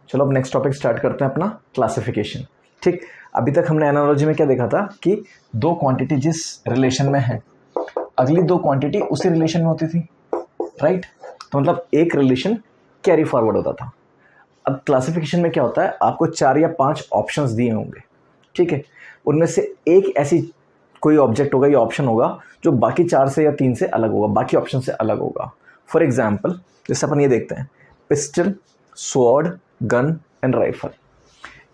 चलो अब next topic start करते हैं अपना क्लासिफिकेशन। ठीक, अभी तक हमने एनालॉजी में क्या देखा था कि दो क्वांटिटी जिस रिलेशन में है अगली दो क्वांटिटी उसी रिलेशन में होती थी, राइट। तो मतलब एक रिलेशन कैरी फॉरवर्ड होता था। अब क्लासिफिकेशन में क्या होता है, आपको 4 या 5 ऑप्शंस दिए होंगे, ठीक है। उनमें से एक ऐसी कोई ऑब्जेक्ट होगा या ऑप्शन होगा जो बाकी 4 से या 3 से अलग होगा, बाकी ऑप्शन से अलग होगा। फॉर एग्जाम्पल जैसे अपन ये देखते हैं, pistol, sword, gun and rifle.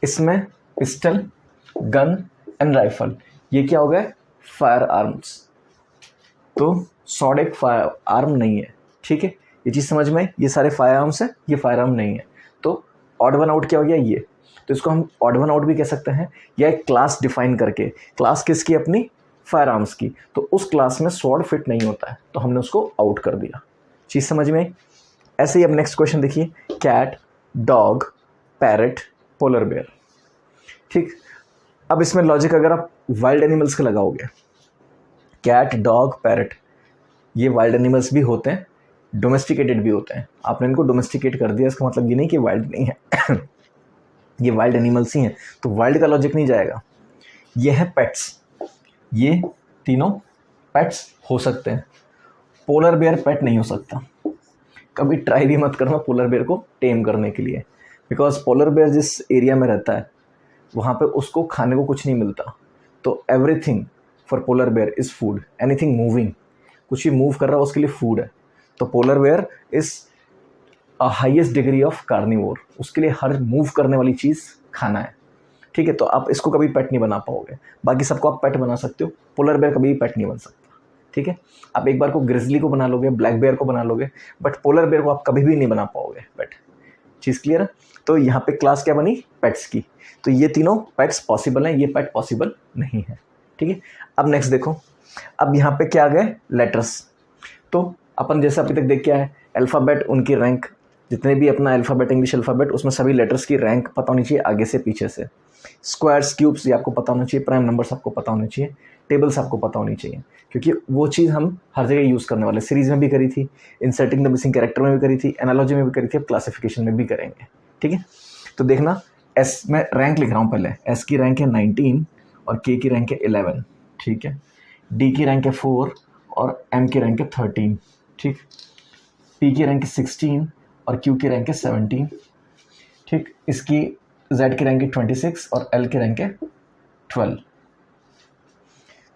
इसमें पिस्टल, गन एंड राइफल ये क्या हो गए, फायर आर्म्स। तो स्वॉर्ड एक फायर आर्म नहीं है, ठीक है, ये चीज़ समझ में। ये सारे फायर आर्म्स हैं, ये फायर आर्म नहीं है। तो ऑड वन आउट क्या हो गया, ये। तो इसको हम ऑड वन आउट भी कह सकते हैं, या एक क्लास डिफाइन करके। क्लास किसकी, अपनी फायर आर्म्स की। तो उस क्लास में स्वॉर्ड फिट नहीं होता है, तो हमने उसको आउट कर दिया। चीज़ समझ में आई। ऐसे ही अब नेक्स्ट क्वेश्चन देखिए, cat, dog, parrot, polar bear. ठीक, अब इसमें लॉजिक अगर आप वाइल्ड एनिमल्स का लगाओगे, कैट, डॉग, पैरट ये वाइल्ड एनिमल्स भी होते हैं, डोमेस्टिकेटेड भी होते हैं। आपने इनको डोमेस्टिकेट कर दिया, इसका मतलब ये नहीं कि वाइल्ड नहीं है ये वाइल्ड एनिमल्स ही हैं, तो वाइल्ड का लॉजिक नहीं जाएगा। ये है पेट्स, ये तीनों पेट्स हो सकते हैं। पोलर बेयर पेट नहीं हो सकता, कभी ट्राई भी मत करना पोलर बेयर को टेम करने के लिए, बिकॉज पोलर बेयर जिस एरिया में रहता है वहाँ पे उसको खाने को कुछ नहीं मिलता। तो everything for polar bear is food, anything moving, कुछ भी मूव कर रहा है उसके लिए फूड है। तो polar bear is a highest degree of carnivore, उसके लिए हर मूव करने वाली चीज़ खाना है, ठीक है। तो आप इसको कभी पेट नहीं बना पाओगे। बाकी सबको आप पेट बना सकते हो, पोलर बेयर कभी भी पेट नहीं बन सकता, ठीक है। आप एक बार को ग्रिजली को बना लोगे, ब्लैक बेयर को बना लोगे, बट पोलर बेयर को आप कभी भी नहीं बना पाओगे पेट। चीज़ क्लियर है। तो यहाँ पे क्लास क्या बनी, पेट्स की। तो ये तीनों पेट्स पॉसिबल हैं, ये पेट पॉसिबल नहीं है, ठीक है। अब नेक्स्ट देखो, अब यहाँ पे क्या आ गए, लेटर्स। तो अपन जैसे अभी तक देख के आए, अल्फ़ाबेट, उनकी रैंक, जितने भी अपना अल्फ़ाबेट, इंग्लिश अल्फ़ाबेट, उसमें सभी लेटर्स की रैंक पता होनी चाहिए, आगे से पीछे से। स्क्वायर्स, क्यूब्स ये आपको पता होना चाहिए, प्राइम नंबर्स आपको पता होने चाहिए, टेबल्स आपको पता होनी चाहिए, क्योंकि वो चीज़ हम हर जगह यूज़ करने वाले। सीरीज़ में भी करी थी, इंसर्टिंग द मिसिंग कैरेक्टर में भी करी थी, एनालॉजी में भी करी थी, अब क्लासिफिकेशन में भी करेंगे, ठीक है। तो देखना, एस में रैंक लिख रहा हूँ पहले। एस की रैंक है 19 और के की रैंक है 11, ठीक है। डी की रैंक है 4 और एम की रैंक है 13, ठीक। पी की रैंक है 16 और क्यू की रैंक है 17, ठीक। इसकी जेड की रैंक है 26 और एल की रैंक है 12।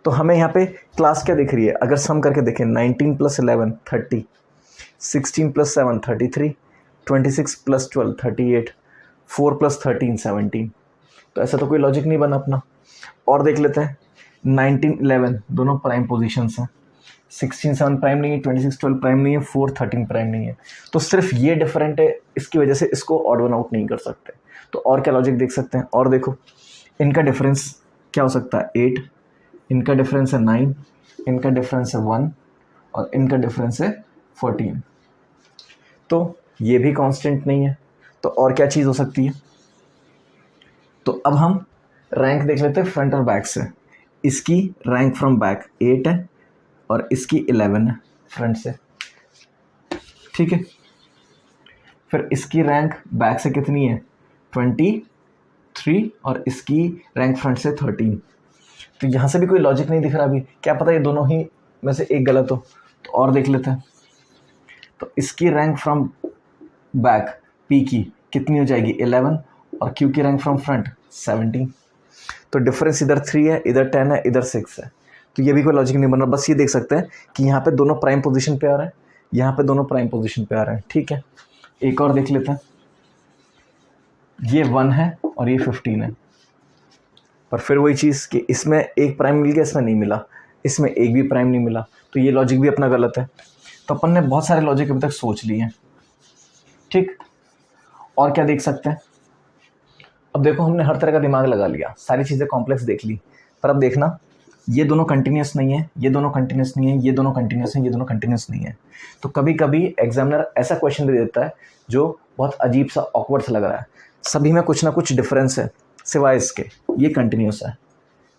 तो हमें यहाँ पे क्लास क्या दिख रही है, अगर सम करके देखें, 19 + 11 30, 16 + 7 33, 26 + 12 38, 4 + 13 17। तो ऐसा तो कोई लॉजिक नहीं बना अपना। और देख लेते हैं, 19 11 दोनों प्राइम पोजीशंस हैं, 16 7 प्राइम नहीं है, 26 12 प्राइम नहीं है, 4 13 प्राइम नहीं है। तो सिर्फ ये डिफरेंट है, इसकी वजह से इसको ऑड वन आउट नहीं कर सकते। तो और क्या लॉजिक देख सकते हैं, और देखो इनका डिफरेंस क्या हो सकता है, 8, इनका डिफरेंस है 9, इनका डिफरेंस है 1 और इनका डिफरेंस है 14। तो ये भी कांस्टेंट नहीं है। तो और क्या चीज़ हो सकती है, तो अब हम रैंक देख लेते हैं फ्रंट और बैक से। इसकी रैंक फ्रॉम बैक 8 है और इसकी 11 है फ्रंट से, ठीक है। फिर इसकी रैंक बैक से कितनी है, 23 और इसकी रैंक फ्रंट से 13। तो यहाँ से भी कोई लॉजिक नहीं दिख रहा अभी, क्या पता ये दोनों ही में से एक गलत हो। तो और देख लेते हैं, तो इसकी रैंक फ्रॉम बैक पी की कितनी हो जाएगी, 11 और क्यू की रैंक फ्रॉम फ्रंट 17। तो डिफरेंस इधर 3 है, इधर 10 है, इधर 6 है। तो ये भी कोई लॉजिक नहीं बन रहा। बस ये देख सकते हैं कि यहाँ पे दोनों प्राइम पोजीशन पे आ रहे हैं, यहाँ पे दोनों प्राइम पोजीशन पे आ रहे हैं, ठीक है। एक और देख लेते हैं, ये 1 है और ये 15 है, पर फिर वही चीज़ कि इसमें एक प्राइम मिल गया, इसमें नहीं मिला, इसमें एक भी प्राइम नहीं मिला। तो ये लॉजिक भी अपना गलत है। तो अपन ने बहुत सारे लॉजिक अभी तक सोच लिए हैं, ठीक। और क्या देख सकते हैं, अब देखो हमने हर तरह का दिमाग लगा लिया, सारी चीज़ें कॉम्प्लेक्स देख ली, पर अब देखना ये दोनों कंटिन्यूस नहीं है, ये दोनों कंटिन्यूस नहीं है, ये दोनों कंटिन्यूस हैं, ये दोनों कंटिन्यूस नहीं है। तो कभी कभी एग्जामिनर ऐसा क्वेश्चन दे देता है जो बहुत अजीब सा, ऑकवर्ड सा लग रहा है, सभी में कुछ ना कुछ डिफरेंस है सिवाय इसके ये कंटिन्यूस है,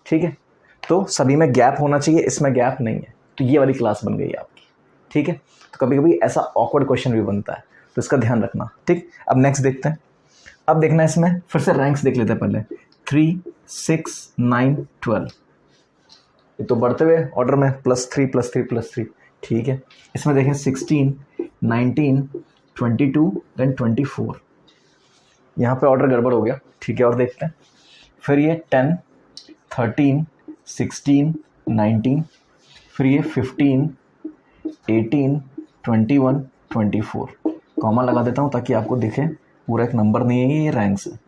ठीक है। तो सभी में गैप होना चाहिए, इसमें गैप नहीं है, तो ये वाली क्लास बन गई आपकी, ठीक है। तो कभी कभी ऐसा ऑकवर्ड क्वेश्चन भी बनता है, तो इसका ध्यान रखना, ठीक। अब नेक्स्ट देखते हैं, अब देखना इसमें फिर से रैंक्स देख लेते हैं पहले, 3, 6, 9, 12, ये तो बढ़ते हुए ऑर्डर में +3 +3 +3, ठीक है। इसमें देखें 16, 19, 22 देन 24, यहाँ पे ऑर्डर गड़बड़ हो गया, ठीक है। और देखते हैं फिर ये 10, 13, 16, 19, फिर ये 15, 18, 21, 24, कॉमा लगा देता हूँ ताकि आपको दिखे पूरा एक नंबर नहीं है, ये रैंक्स है।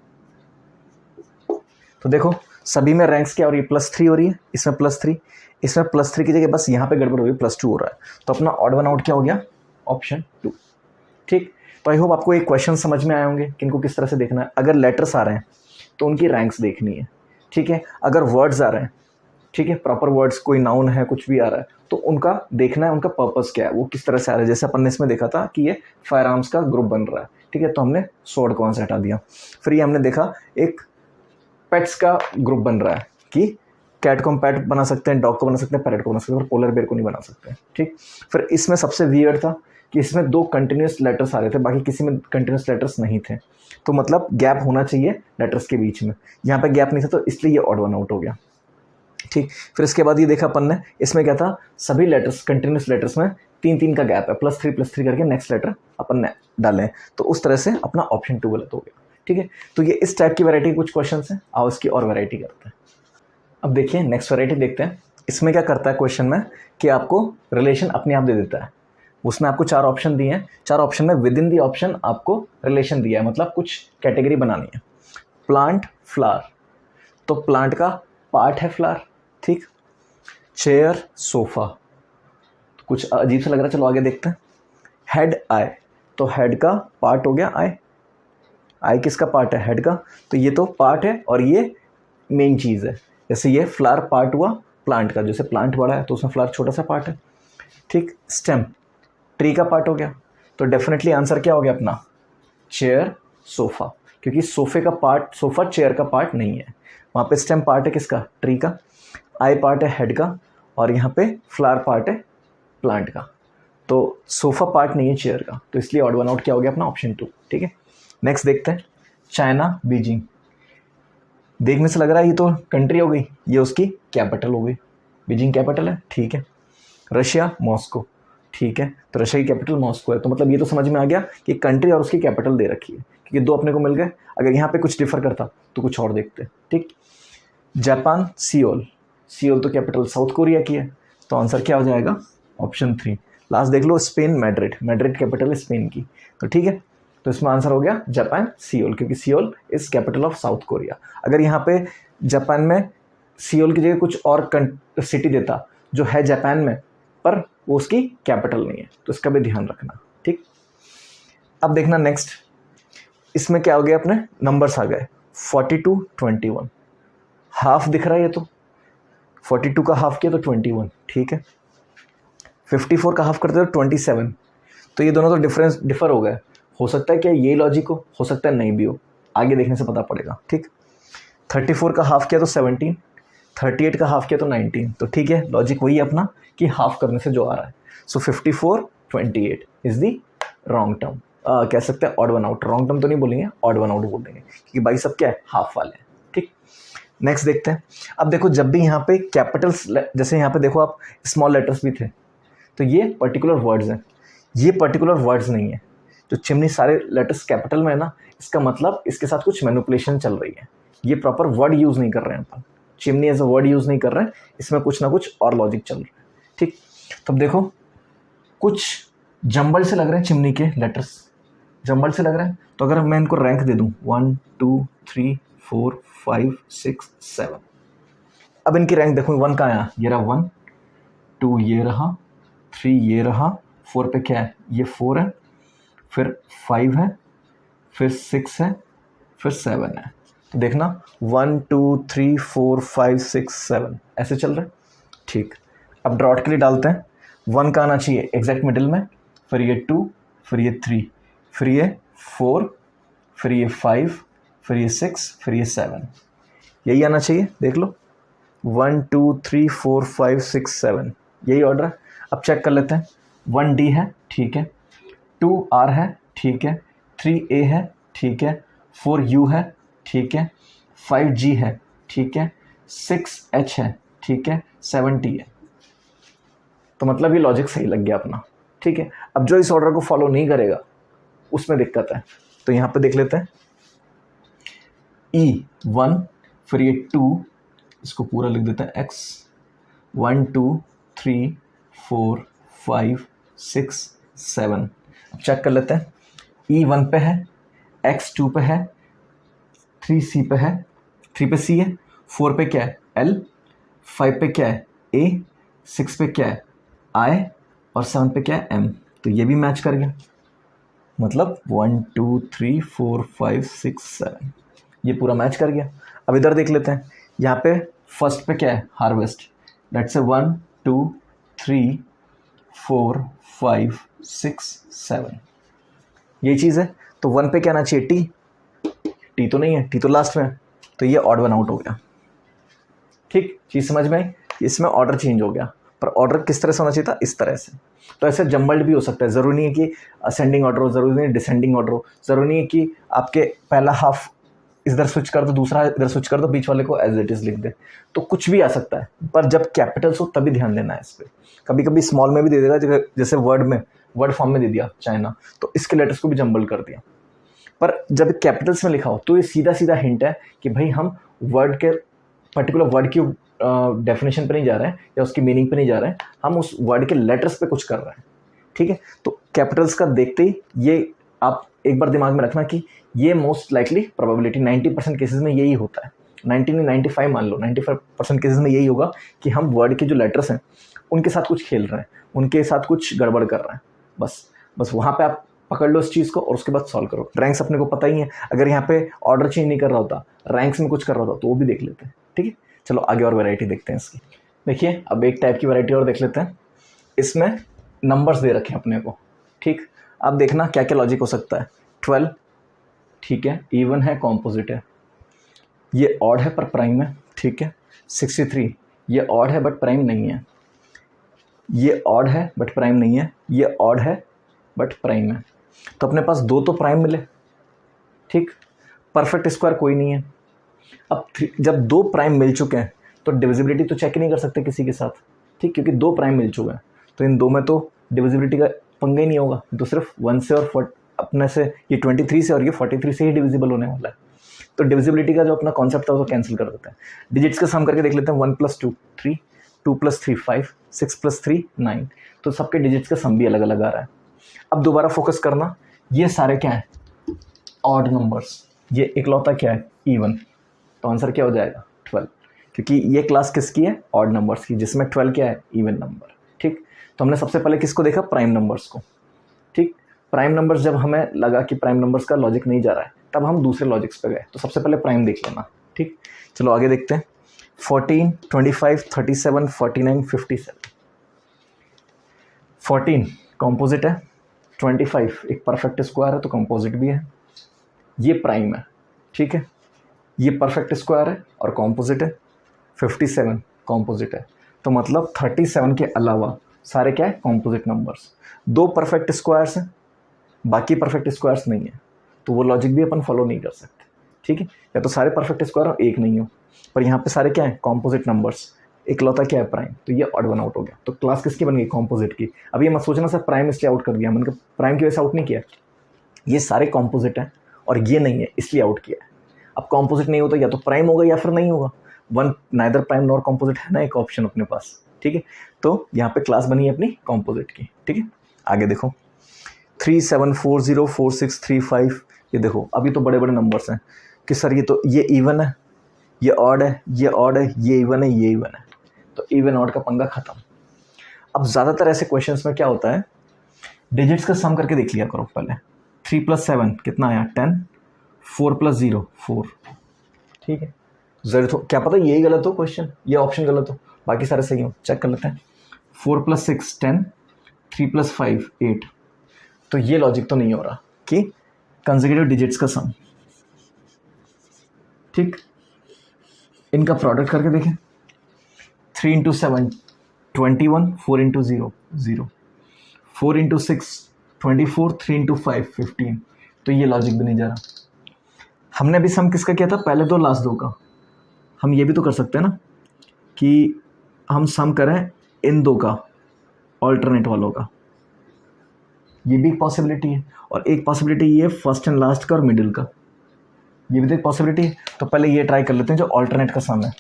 तो देखो सभी में रैंक्स क्या हो रही है, +3 हो रही है, इसमें +3, इसमें +3 की जगह बस यहाँ पे गड़बड़ हो रही है, +2 हो रहा है। तो अपना ऑड वन आउट क्या हो गया, ऑप्शन 2, ठीक। तो आई होप आपको एक क्वेश्चन समझ में आए होंगे कि इनको किस तरह से देखना है। अगर लेटर्स आ रहे हैं तो उनकी रैंक्स देखनी है, ठीक है। अगर वर्ड्स आ रहे हैं, ठीक है, प्रॉपर वर्ड्स, कोई नाउन है, कुछ भी आ रहा है, तो उनका देखना है, उनका पर्पस क्या है, वो किस तरह से आ रहा है। जैसे अपन ने इसमें देखा था कि ये फायर आर्म्स का ग्रुप बन रहा है, ठीक है, तो हमने स्वॉर्ड कौन से हटा दिया। फिर ये हमने देखा एक पेट्स का ग्रुप बन रहा है कि कैट को हम पेट बना सकते हैं, डॉग को बना सकते हैं, पैरेट को बना सकते हैं, और पोलर बेयर को नहीं बना सकते, ठीक। फिर इसमें सबसे वियर्ड था कि इसमें 2 कंटिन्यूस लेटर्स आ रहे थे, बाकी किसी में कंटिन्यूस लेटर्स नहीं थे, तो मतलब गैप होना चाहिए लेटर्स के बीच में, यहाँ पे गैप नहीं था, तो इसलिए ये ऑड वन आउट हो गया, ठीक। फिर इसके बाद ये देखा अपन ने, इसमें क्या था, सभी लेटर्स कंटिन्यूस लेटर्स में 3-3 का गैप है, +3 करके नेक्स्ट लेटर अपन ने डाले, तो उस तरह से अपना ऑप्शन 2 गलत हो गया, ठीक है। तो ये इस टाइप की वैरायटी कुछ क्वेश्चन हैं, आओ इसकी और वैरायटी करते हैं। अब देखिए नेक्स्ट वैरायटी देखते हैं। इसमें क्या करता है क्वेश्चन में कि आपको रिलेशन अपने आप दे देता है, उसमें आपको 4 ऑप्शन दिए हैं, 4 ऑप्शन में विद इन दी ऑप्शन आपको रिलेशन दिया है, मतलब कुछ कैटेगरी बनानी है। प्लांट, फ्लावर, तो प्लांट का पार्ट है फ्लावर, ठीक। चेयर, सोफा, तो कुछ अजीब सा लग रहा है, चलो आगे देखते हैं। हेड, आई, तो हेड का पार्ट हो गया आई, आई किसका पार्ट है, हेड का, तो ये तो पार्ट है और ये मेन चीज़ है। जैसे ये फ्लावर पार्ट हुआ प्लांट का, जैसे प्लांट बड़ा है तो उसमें फ्लावर छोटा सा पार्ट है, ठीक। स्टेम, ट्री का पार्ट हो गया, तो डेफिनेटली आंसर क्या हो गया अपना, चेयर, सोफा, क्योंकि सोफे का पार्ट, सोफा चेयर का पार्ट नहीं है, वहाँ पे स्टेम पार्ट है किसका, ट्री का, आई पार्ट है हेड का, और यहाँ पे फ्लावर पार्ट है प्लांट का, तो सोफा पार्ट नहीं है चेयर का, तो इसलिए ऑड वन आउट क्या हो गया अपना, ऑप्शन 2, ठीक है। नेक्स्ट देखते हैं। चाइना, बीजिंग, देखने से लग रहा है ये तो कंट्री हो गई, ये उसकी कैपिटल हो गई, बीजिंग कैपिटल है, ठीक है। रशिया, मॉस्को, ठीक है, तो रशिया की कैपिटल मॉस्को है, तो मतलब ये तो समझ में आ गया कि कंट्री और उसकी कैपिटल दे रखी है, क्योंकि 2 अपने को मिल गए। अगर यहाँ पे कुछ डिफर करता तो कुछ और देखते, ठीक। जापान, सियोल, सियोल तो कैपिटल साउथ कोरिया की है, तो आंसर क्या हो जाएगा, ऑप्शन 3। लास्ट देख लो, स्पेन, मैड्रिड, मैड्रिड कैपिटल है स्पेन की, तो ठीक है, तो इसमें आंसर हो गया जापान, सियोल, क्योंकि Seoul is capital of south Korea. अगर यहाँ पे जापान में सियोल की जगह कुछ और सिटी देता जो है जापान में, पर वो उसकी कैपिटल नहीं है, तो इसका भी ध्यान रखना, ठीक। अब देखना नेक्स्ट, इसमें क्या हो गया, अपने नंबर्स आ गए 42, 21, हाफ दिख रहा है, ये तो 42 का हाफ किया तो 21, ठीक है। 54 का हाफ करते तो 27, तो ये दोनों तो डिफर हो गए, हो सकता है क्या ये लॉजिक हो सकता है नहीं भी हो, आगे देखने से पता पड़ेगा, ठीक। 34 का हाफ किया तो 17, 38 का हाफ किया तो 19, तो ठीक है, लॉजिक वही है अपना कि हाफ करने से जो आ रहा है। सो 54, 28 इज दी रॉन्ग टर्म, कह सकते हैं odd one out, wrong term तो नहीं बोलेंगे, ऑड वन आउट बोल देंगे, क्योंकि भाई सब क्या है, हाफ वाले हैं, ठीक। नेक्स्ट देखते हैं। अब देखो जब भी यहाँ पे कैपिटल्स, जैसे यहाँ पे देखो आप स्मॉल लेटर्स भी थे, तो ये पर्टिकुलर वर्ड्स हैं, ये पर्टिकुलर वर्ड्स नहीं है, जो चिमनी सारे लेटर्स कैपिटल में है ना, इसका मतलब इसके साथ कुछ मैनिपुलेशन चल रही है, ये प्रॉपर वर्ड यूज़ नहीं कर रहे हैं अपन, chimney as a word use नहीं कर रहे हैं, इसमें कुछ ना कुछ और लॉजिक चल रहा है, ठीक। तब देखो कुछ जंबल से लग रहे हैं चिमनी के लेटर्स, जंबल से लग रहे हैं, तो अगर मैं इनको रैंक दे दूँ 1 2 3 4 5 6 7, अब इनकी रैंक देखो 1 कहाँ आया, ये रहा 1, 2 ये रहा, 3 ये रहा, 4 पे क्या है, ये 4 है, फिर 5 है, फिर 6 है, फिर 7 है, तो देखना 1 2 3 4 5 6 7 ऐसे चल रहा है, ठीक। अब ड्रॉट के लिए डालते हैं, 1 का आना चाहिए एग्जैक्ट मिडिल में, फिर ये 2, फिर ये 3, फिर ये 4, फिर ये 5, फिर ये 6, फिर ये 7, यही आना चाहिए, देख लो 1 2 3 4 5 6 7 यही ऑर्डर है। अब चेक कर लेते हैं, 1D है, ठीक है, 2R है, ठीक है, 3A है, ठीक है, 4U है, ठीक है, 5G है, ठीक है, 6H है, ठीक है, 7T है। तो मतलब ये लॉजिक सही लग गया अपना, ठीक है। अब जो इस ऑर्डर को फॉलो नहीं करेगा उसमें दिक्कत है। तो यहाँ पे देख लेते हैं E1, फिर ये 2, इसको पूरा लिख देते हैं X, 1 2 3 4 5 6 7। अब चेक कर लेते हैं, E1 पे है, X 2 पे है, 3C पे है, 3 पे C है, 4 पे क्या है L, 5 पे क्या है A, 6 पे क्या है I और 7 पे क्या है M। तो ये भी मैच कर गया, मतलब 1 2 3 4 5 6 7, ये पूरा मैच कर गया। अब इधर देख लेते हैं, यहाँ पे फर्स्ट पे क्या है हार्वेस्ट, लेट्स से 1 2 3 4 5 6 7, ये चीज़ है। तो 1 पे क्या आना चाहिए टी तो नहीं है, टी तो लास्ट में है, तो ये ऑड वन आउट हो गया। ठीक, चीज़ समझ में आई। इसमें ऑर्डर चेंज हो गया, पर ऑर्डर किस तरह से होना चाहिए था, इस तरह से। तो ऐसे जम्बल्ड भी हो सकता है, ज़रूरी नहीं है कि असेंडिंग ऑर्डर हो, ज़रूरी नहीं है डिसेंडिंग ऑर्डर हो, ज़रूरी नहीं है कि आपके पहला हाफ इधर स्विच कर दो, दूसरा इधर स्विच कर दो, बीच वाले को एज इट इज़ लिख दे, तो कुछ भी आ सकता है। पर जब कैपिटल्स हो तभी ध्यान देना है इस पर। कभी कभी स्मॉल में भी दे देगा, जैसे वर्ड फॉर्म में दे दिया चाइना, तो इसके लेटर्स को भी जम्बल कर दिया। पर जब कैपिटल्स में लिखा हो तो ये सीधा सीधा हिंट है कि भाई हम वर्ड के पर्टिकुलर वर्ड की डेफिनेशन पे नहीं जा रहे हैं या उसकी मीनिंग पे नहीं जा रहे हैं, हम उस वर्ड के लेटर्स पे कुछ कर रहे हैं। ठीक है, तो कैपिटल्स का देखते ही ये आप एक बार दिमाग में रखना कि ये मोस्ट लाइकली प्रोबेबिलिटी 90% केसेस में यही होता है, 90 नहीं 95 मान लो, 95% केसेस में यही होगा कि हम वर्ड के जो लेटर्स हैं उनके साथ कुछ खेल रहे हैं, उनके साथ कुछ गड़बड़ कर रहे हैं। बस वहाँ पे आप पकड़ लो इस चीज़ को और उसके बाद सॉल्व करो। रैंक्स अपने को पता ही है, अगर यहाँ पे ऑर्डर चेंज नहीं कर रहा होता, रैंक्स में कुछ कर रहा होता तो वो भी देख लेते हैं। ठीक है, चलो आगे और वैरायटी देखते हैं इसकी। देखिए अब एक टाइप की वैरायटी और देख लेते हैं, इसमें नंबर्स दे रखे हैं अपने को। ठीक, अब देखना क्या क्या लॉजिक हो सकता है। 12, ठीक है, इवन है, कॉम्पोजिट है, ये ऑड है पर प्राइम है। ठीक है, 63, ये ऑड है बट प्राइम नहीं है, ये ऑड है बट प्राइम नहीं है, ये ऑड है बट प्राइम है। तो अपने पास दो तो प्राइम मिले। ठीक, परफेक्ट स्क्वायर कोई नहीं है। अब जब दो प्राइम मिल चुके हैं तो डिविजिबिलिटी तो चेक ही नहीं कर सकते किसी के साथ। ठीक, क्योंकि दो प्राइम मिल चुके हैं तो इन दो में तो डिविजिबिलिटी का पंगा ही नहीं होगा, तो सिर्फ 1 से और अपने से ये 23 से और ये 43 से ही डिविजिबल होने वाला है। तो डिविजिबिलिटी का जो अपना कॉन्सेप्ट था वो कैंसिल कर देते हैं। डिजिट्स का सम करके देख लेते हैं, 1 + 2 3, 2 + 3 5, 6 + 3 9। तो सबके डिजिट्स का सम भी अलग अलग आ रहा है। अब दोबारा फोकस करना, ये सारे क्या है ऑड नंबर्स, ये इकलौता क्या है इवन। तो आंसर क्या हो जाएगा 12, क्योंकि ये क्लास किसकी है ऑड नंबर्स की, जिसमें 12 क्या है इवन नंबर। ठीक, तो हमने सबसे पहले किसको देखा प्राइम नंबर्स को। ठीक, प्राइम नंबर्स जब हमें लगा कि प्राइम नंबर्स का लॉजिक नहीं जा रहा है तब हम दूसरे लॉजिक्स पे गए, तो सबसे पहले प्राइम देख लेना। ठीक, चलो आगे देखते हैं। 14, 25, 37, 49, 57। 14 कॉम्पोजिट है, 25 एक परफेक्ट स्क्वायर है तो कॉम्पोजिट भी है, ये प्राइम है। ठीक है, ये परफेक्ट स्क्वायर है और कॉम्पोजिट है। 57 कॉम्पोजिट है, तो मतलब 37 के अलावा सारे क्या है कॉम्पोजिट नंबर्स। दो परफेक्ट स्क्वायर्स हैं, बाकी परफेक्ट स्क्वायर्स नहीं है, तो वो लॉजिक भी अपन फॉलो नहीं कर सकते। ठीक है, या तो सारे परफेक्ट स्क्वायर हो एक नहीं हो, पर यहाँ पे सारे क्या है कॉम्पोजिट नंबर्स, इकलौता क्या है प्राइम, तो ये ऑड वन आउट हो गया। तो क्लास किसकी बन गई कॉम्पोजिट की। अब ये मत सोचना सर प्राइम इसलिए आउट कर दिया, मैंने प्राइम की वजह से आउट नहीं किया, ये सारे कॉम्पोजिट हैं और ये नहीं है इसलिए आउट किया है। अब कॉम्पोजिट नहीं होता या तो प्राइम होगा या फिर नहीं होगा, one neither prime nor composite है ना एक ऑप्शन अपने पास। ठीक है, तो यहाँ पे क्लास बनी है अपनी कॉम्पोजिट की। ठीक है, आगे देखो 3 7 4 0 4 6 3 5। ये देखो अभी तो बड़े बड़े नंबर्स हैं कि सर ये इवन है, ये ऑड है, ये ऑड है, ये इवन है, ये इवन है, तो इवन ऑड का पंगा खत्म। अब ज़्यादातर ऐसे क्वेश्चंस में क्या होता है, डिजिट्स का सम करके देख लिया करो पहले। 3 + 7 कितना आया 10, 4 + 0 4। ठीक है, जरूर क्या पता यही गलत हो क्वेश्चन, ये ऑप्शन गलत हो, बाकी सारे सही हो, चेक कर लेते हैं। 4 + 6 10, 3 + 5 8। तो ये लॉजिक तो नहीं हो रहा कि कंसेक्यूटिव डिजिट्स का सम। ठीक, इनका प्रोडक्ट करके देखें। 3 × 7 21, 4 × 0 0, 4 × 6 24, 3 × 5 15। तो ये लॉजिक भी नहीं जा रहा। हमने अभी सम किसका किया था, पहले दो लास्ट दो का। हम ये भी तो कर सकते हैं ना कि हम सम करें इन दो का, ऑल्टरनेट वालों का, ये भी एक पॉसिबिलिटी है। और एक पॉसिबिलिटी ये है फर्स्ट एंड लास्ट का और मिडिल का, ये भी तो एक पॉसिबिलिटी है। तो पहले ये ट्राई कर लेते हैं जो ऑल्टरनेट का सम है।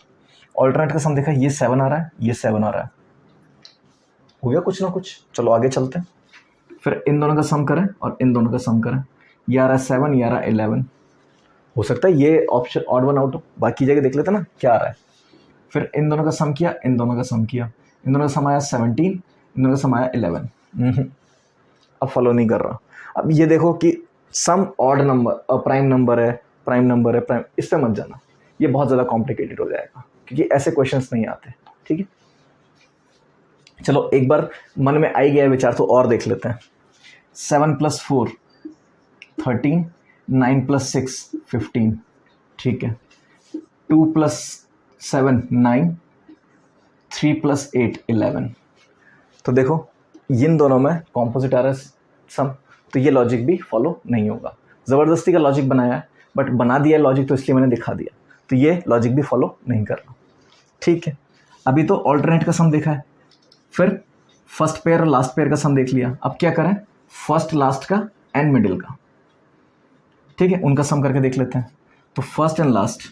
ऑल्टरनेट का सम देखा, ये 7 आ रहा है, ये 7 आ रहा है, हो गया कुछ ना कुछ। चलो आगे चलते हैं। फिर इन दोनों का सम करें और इन दोनों का सम करें, ये आ रहा है 7, ये आ रहा है 11। हो सकता है ये ऑप्शन ऑड वन आउट हो, बाकी जगह देख लेते हैं ना क्या आ रहा है। फिर इन दोनों का सम किया, इन दोनों का सम किया, इन दोनों का सम आया 17, इन दोनों का सम आया 11। अब फॉलो नहीं कर रहा। अब ये देखो कि some odd number, prime number है, प्राइम नंबर है, प्राइम, इस पर मत जाना, ये बहुत ज़्यादा कॉम्प्लिकेटेड हो जाएगा क्योंकि ऐसे क्वेश्चंस नहीं आते। ठीक है, चलो एक बार मन में आई गया विचार तो और देख लेते हैं। 7 + 4 13, 9 + 6 15, ठीक है। 2 + 7 9, 3 + 8 11। तो देखो इन दोनों में कॉम्पोजिट आ रहा है सम, तो ये लॉजिक भी फॉलो नहीं होगा। ज़बरदस्ती का लॉजिक बनाया है, बट बना दिया है लॉजिक तो इसलिए मैंने दिखा दिया, तो ये लॉजिक भी फॉलो नहीं कर रहा। ठीक है, अभी तो ऑल्टरनेट का सम देखा है, फिर फर्स्ट पेयर और लास्ट पेयर का सम देख लिया। अब क्या करें, फर्स्ट लास्ट का एंड मिडिल का। ठीक है, उनका सम करके देख लेते हैं। तो फर्स्ट एंड लास्ट,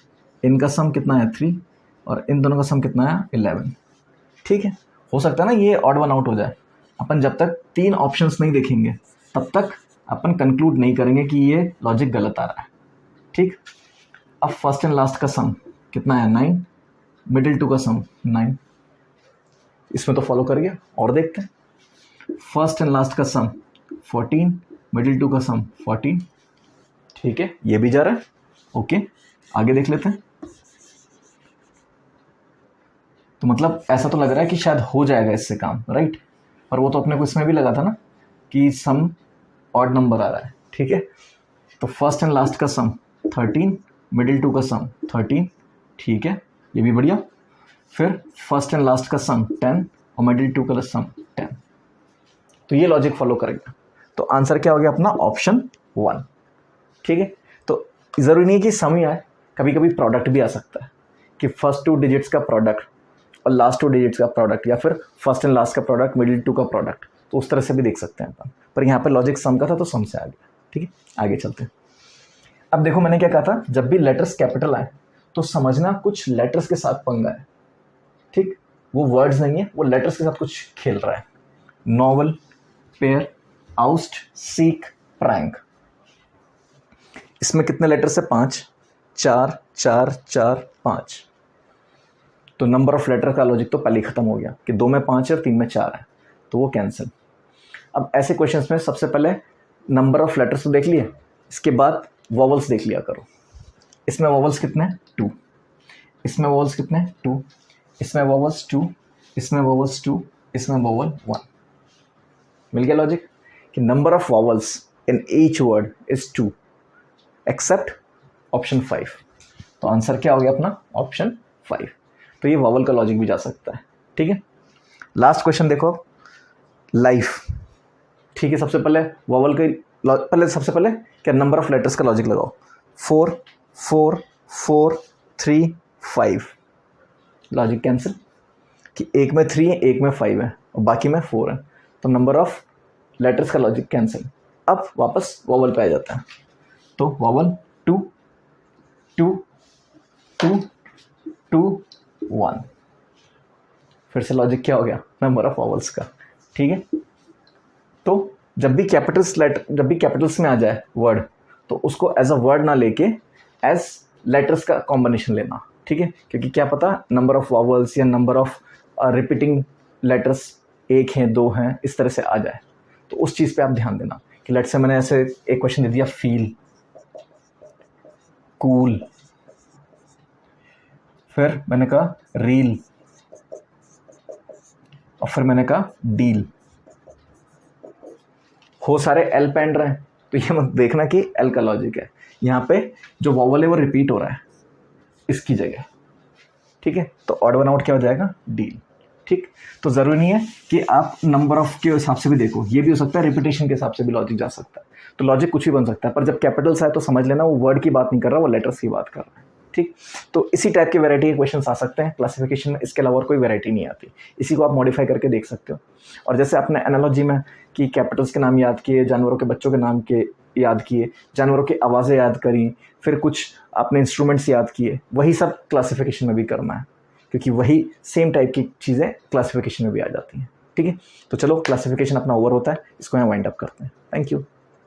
इनका सम कितना है 3 और इन दोनों का सम कितना है 11। ठीक है, हो सकता है ना ये ऑड वन आउट हो जाए। अपन जब तक 3 ऑप्शंस नहीं देखेंगे तब तक अपन कंक्लूड नहीं करेंगे कि ये लॉजिक गलत आ रहा है। ठीक, अब फर्स्ट एंड लास्ट का सम कितना है 9, मिडिल टू का सम 9, इसमें तो फॉलो कर गया। और देखते हैं, फर्स्ट एंड लास्ट का सम 14, मिडिल टू का सम 14। ठीक है, ये भी जा रहा है। ओके, आगे देख लेते हैं। तो मतलब ऐसा तो लग रहा है कि शायद हो जाएगा इससे काम, राइट। पर वो तो अपने को इसमें भी लगा था ना कि सम ऑड नंबर आ रहा है। ठीक है, तो फर्स्ट एंड लास्ट का सम 13, मिडिल टू का सम 13। ठीक है, ये भी बढ़िया। फिर फर्स्ट एंड लास्ट का सम 10 और मिडिल टू का सम 10। तो ये लॉजिक फॉलो करेगा। तो आंसर क्या हो गया अपना, ऑप्शन 1। ठीक है, तो ज़रूरी नहीं है कि सम ही आए, कभी कभी प्रोडक्ट भी आ सकता है कि फर्स्ट 2 डिजिट्स का प्रोडक्ट और लास्ट 2 डिजिट्स का प्रोडक्ट, या फिर फर्स्ट एंड लास्ट का प्रोडक्ट, मिडिल टू का प्रोडक्ट। तो उस तरह से भी देख सकते हैं अपन, पर यहाँ पर लॉजिक सम का था तो सम से आ गया। ठीक है, आगे चलते हैं। अब देखो मैंने क्या कहा था, जब भी लेटर्स कैपिटल आए तो समझना कुछ लेटर्स के साथ पंगा है। ठीक, वो वर्ड्स नहीं है, वो लेटर्स के साथ कुछ खेल रहा है। Novel, pair, oust, seek, prank, इसमें कितने लेटर्स है 5, 4 4 4 5। तो नंबर ऑफ लेटर का लॉजिक तो पहले ही खत्म हो गया कि 2 में 5 है और 3 में 4 है, तो वो कैंसिल। अब ऐसे क्वेश्चंस में सबसे पहले नंबर ऑफ लेटर्स तो देख लिए, इसके बाद वॉवल्स देख लिया करो। इसमें वॉवल्स कितने हैं 2, इसमें वॉवल्स कितने हैं 2, इसमें वॉवल्स 2, इसमें वॉवल्स 2, इसमें वॉवल 1। मिल गया लॉजिक कि number of vowels in each word is 2 except option 5। तो आंसर क्या हो गया अपना, ऑप्शन 5। तो ये वॉवल का लॉजिक भी जा सकता है। ठीक है, लास्ट क्वेश्चन देखो, लाइफ। ठीक है, सबसे पहले वॉवल के सबसे पहले क्या नंबर ऑफ लेटर्स का लॉजिक लगाओ। 4 4 4 3 5, लॉजिक कैंसिल कि एक में 3 है, एक में 5 है और बाकी में 4 है, तो नंबर ऑफ लेटर्स का लॉजिक कैंसिल। अब वापस वॉवल पे आ जाता है, तो वॉवल 2 2 2 2 1। फिर से लॉजिक क्या हो गया, नंबर ऑफ वॉवल्स का। ठीक है, तो जब भी कैपिटल्स में आ जाए वर्ड तो उसको एज अ वर्ड ना लेके एज लेटर्स का कॉम्बिनेशन लेना। ठीक है, क्योंकि क्या पता नंबर ऑफ वॉवल्स या नंबर ऑफ रिपीटिंग लेटर्स 1 हैं 2 हैं इस तरह से आ जाए, तो उस चीज़ पे आप ध्यान देना कि लेट से मैंने ऐसे एक क्वेश्चन दे दिया, फील, कूल, फिर मैंने कहा रील और फिर मैंने कहा डील। हो सारे एल पे एंड रहे हैं, तो ये मत देखना कि एल का लॉजिक है, यहाँ पे जो वॉवल है वो रिपीट हो रहा है इसकी जगह। ठीक है, तो ऑड वन आउट क्या हो जाएगा, डील। ठीक, तो ज़रूरी नहीं है कि आप नंबर ऑफ के हिसाब से भी देखो, ये भी हो सकता है रिपीटेशन के हिसाब से भी लॉजिक जा सकता है। तो लॉजिक कुछ भी बन सकता है, पर जब कैपिटल्स आए तो समझ लेना वो वर्ड की बात नहीं कर रहा, वो लेटर्स की बात कर रहा है। ठीक, तो इसी टाइप के वैरायटी के क्वेश्चन आ सकते हैं क्लासिफिकेशन में, इसके अलावा और कोई वैरायटी नहीं आती। इसी को आप मॉडिफाई करके देख सकते हो। और जैसे आपने एनालॉजी में कि कैपिटल्स के नाम याद किए, जानवरों के बच्चों के नाम के याद किए, जानवरों की आवाज़ें याद करी, फिर कुछ आपने इंस्ट्रूमेंट्स याद किए, वही सब क्लासिफिकेशन में भी करना है, क्योंकि वही सेम टाइप की चीज़ें क्लासिफिकेशन में भी आ जाती हैं। ठीक है, तो चलो क्लासिफिकेशन अपना ओवर होता है, इसको यहाँ वाइंड अप करते हैं। Thank you.